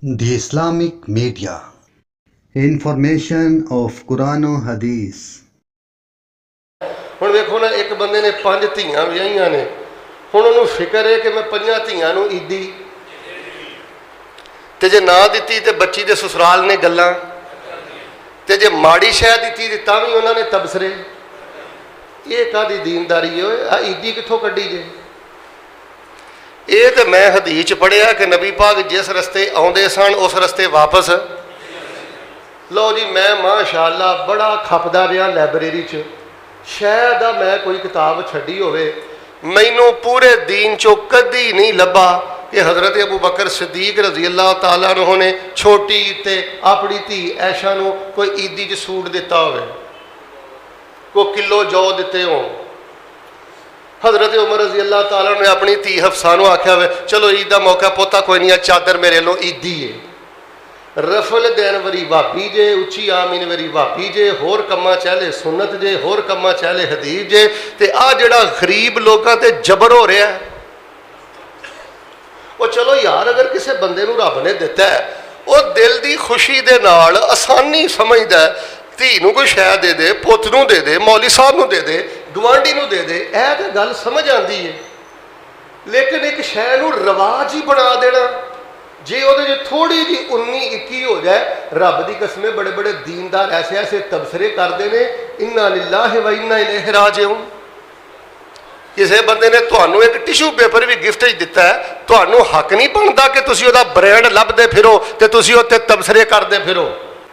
The Islamic Media. Information of Quran or Hadith. ਹੁਣ ਵੇਖੋ ਨਾ, ਇੱਕ ਬੰਦੇ ਨੇ 5 ਧੀਆਂ ਵਿਆਹੀਆਂ ਨੇ। ਹੁਣ ਉਹਨੂੰ ਫਿਕਰ ਹੈ ਕਿ ਮੈਂ 5 ਧੀਆਂ ਨੂੰ ਈਦੀ ਤੇ ਜੇ ਨਾ ਦਿੱਤੀ ਤੇ ਬੱਚੀ ਦੇ ਸਸੁਰਾਲ ਨੇ ਗੱਲਾਂ, ਤੇ ਜੇ ਮਾੜੀ ਸ਼ੈ ਦਿੱਤੀ ਤੇ ਤਾਂ ਵੀ ਉਹਨਾਂ ਨੇ ਤਬਸਰੇ। ਇਹ ਕਾਹਦੀ ਦੀਨਦਾਰੀ ਓਏ? ਆ ਈਦੀ ਕਿੱਥੋਂ ਕੱਢੀ ਜੇ? ਇਹ ਤੇ ਮੈਂ ਹਦੀਸ 'ਚ ਪੜ੍ਹਿਆ ਕਿ ਨਬੀ ਪਾਕ ਜਿਸ ਰਸਤੇ ਆਉਂਦੇ ਸਨ ਉਸ ਰਸਤੇ ਵਾਪਸ। ਲਓ ਜੀ, ਮੈਂ ਮਾਸ਼ਾਅੱਲਾ ਬੜਾ ਖਪਦਾ ਰਿਹਾ ਲਾਇਬ੍ਰੇਰੀ 'ਚ। ਸ਼ਾਇਦ ਮੈਂ ਕੋਈ ਕਿਤਾਬ ਛੱਡੀ ਹੋਵੇ, ਮੈਨੂੰ ਪੂਰੇ ਦੀਨ 'ਚੋਂ ਕਦੀ ਨਹੀਂ ਲੱਭਾ ਕਿ ਹਜ਼ਰਤ ਅਬੂ ਬਕਰ ਸਿੱਦੀਕ ਰਜ਼ੀ ਅੱਲਾਹ ਤਾਲਾ ਅਨਹੁ ਨੇ ਛੋਟੀ ਤੇ ਆਪਣੀ ਧੀ ਐਸ਼ਾ ਨੂੰ ਕੋਈ ਈਦੀ 'ਚ ਸੂਟ ਦਿੱਤਾ ਹੋਵੇ, ਕੋਈ ਕਿਲੋ ਜੌ ਦਿੱਤੇ ਹੋਣ। हज़रत उमर रज़ी अल्लाह ताला ने अपनी धी हफ्सा नूं आख्या वे, चलो ईद का मौका पोता कोई नहीं, चादर मेरे लो ईदी है। रफल देन वरी भाभी जे, उची आमीन वरी भाभी जे, होर कम्मा चाहले सुन्नत जे, होर कम्मा चाहले हदीस जे। ते आ जिहड़ा गरीब लोगों ते जबर हो रहा है, वो चलो यार अगर किसी बंदे नूं रब ने दिता है, वो दिल की खुशी दे नाल आसानी समझदा है, धी नूं कोई शै दे दे, पुत नूं दे दे, मौली साहब नूं दे दे, गवांढी नूं दे दे, यह तो गल समझ आती है। लेकिन एक शै नूं रिवाज ही बना देना, जे वो थोड़ी जी 19-21 हो जाए, रब की कसम बड़े बड़े दीनदार ऐसे ऐसे तबसरे करते हैं, इन्ना लिल्लाहि व इन्ना इलैहि राजिऊन। किसी बंदे ने तुहानू एक टिशू पेपर भी गिफ्ट दिता है, तुहानू हक नहीं बनता कि तुसीं उहदा ब्रांड लभदे फिरो ते तुसीं उत्ते तबसरे करते फिरो।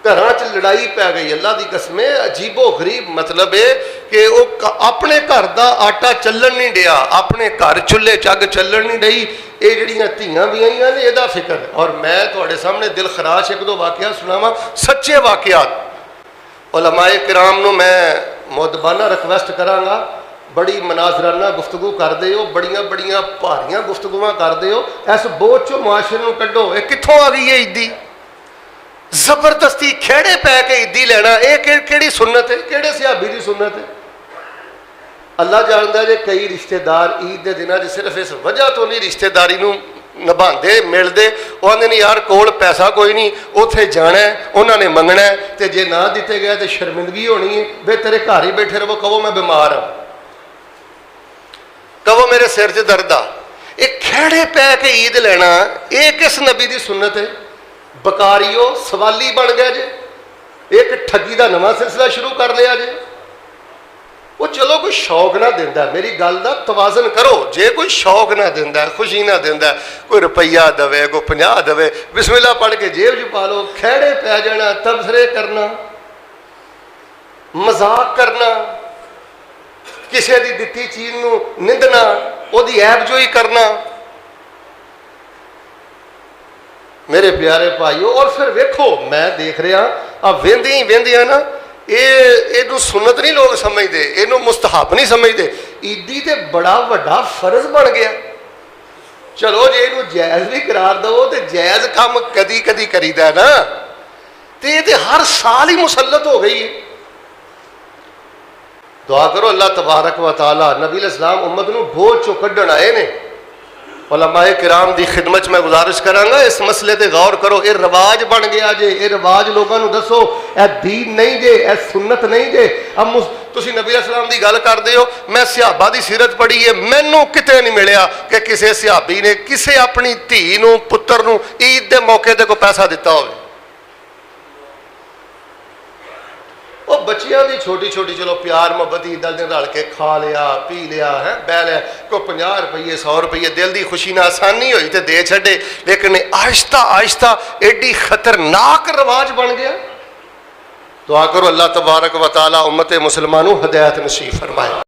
घरां च लड़ाई पै गई, अल्लाह की कसमें अजीबो गरीब। मतलब है कि वो अपने घर का आटा चलन नहीं दिया, अपने घर चुल्हे चग चलन नहीं रही। ये जिहड़ियां धीआं विआहियां ने इहदा फिक्र। और मैं तुहाडे सामने दिल खराश 1-2 वाक़िया सुनावां, सच्चे वाक़ियात। उलमाए किराम नूं मैं मुअद्दबाना रिक्वेस्ट करांगा, बड़ी मनाजराना गुफ्तगू करदे हो, बड़ियां बड़ियां भारियां गुफ्तगूआं करदे हो, इस बोझ चों मुआशरे नूं कड्ढो। ये कित्थों आ गई है ईदी? जबरदस्ती खेड़े पै के ईदी लेना, ये केड़ी सुन्नत है? केड़े सहाबी की सुन्नत है? अल्लाह जानता जे कई रिश्तेदार ईद के दिनों सिर्फ इस वजह तो नहीं रिश्तेदारी नूं निभाते मिलते, वो आंदे ने यार कोल पैसा कोई नहीं, उत्थे जाना है, उन्होंने मंगना है, तो जे ना दिते गए तो शर्मिंदगी होनी है। वे तेरे घर ही बैठे रहो, कहो मैं बीमार हाँ, कहो मेरे सिर च दर्द आ। ये खेड़े पै के ईद लेना, ये किस नबी की सुन्नत है? बकारीओ सवाली बन गया जे, एक ठगी का नवा सिलसिला शुरू कर लिया जे। वो चलो कोई शौक ना देंदा, मेरी गल दा तवाजन करो। जे कोई शौक ना देंदा, खुशी ना देंदा, कोई रुपया दवे, कोई 50 दवे, बिस्मिल्लाह पढ़ के जेब च पा लो, खेड़े पै जाना, तबसरे करना, मजाक करना, किसी की दिती चीज नूं निंदना, ओदी ऐबजोई करना। मेरे प्यारे भाईओ, और फिर वेखो मैं देख रहा आ वेंदियां ना, ये सुन्नत नहीं लोग समझते, इनू मुस्तहब नहीं समझते। ईदी ते बड़ा वड्डा फर्ज बन गया। चलो जे इनू जायज़ भी करार दो तो जायज़ काम कदी कदी करीदा है ना, तो ये हर साल ही मुसलत हो गई है। दुआ करो अल्लाह तबारक व तआला नबी इस्लाम उम्मत नू बोझ चों कढण आए ने। उलमाए किराम की खिदमत मैं गुजारिश करांगा, इस मसले पर गौर करो। ये रिवाज बन गया जे, ये रिवाज लोगों को दसो, यह दीन नहीं जे, यह सुन्नत नहीं जे। अब तुसीं नबी इस्लाम की गल करते हो, मैं सहाबा की सीरत पढ़ी है, मैनू किते नहीं मिलिया कि किसी सहाबी ने किसी अपनी धी नूं पुत्र नूं ईद के मौके पर कोई पैसा दिता हो। वो बच्चियां दी छोटी छोटी चलो प्यार मोहब्बत ईद दिन रल के खा लिया, पी लिया है, बह लिया, कोई 50 रुपये 100 रुपये दिल की खुशी ना आसानी हुई तो दे छे। लेकिन आहिस्ता आहिस्ता एडी खतरनाक रिवाज बन गया। दुआ करो अल्लाह तबारक व तआला उम्मत मुसलमानों हिदायत नसीब फरमाए।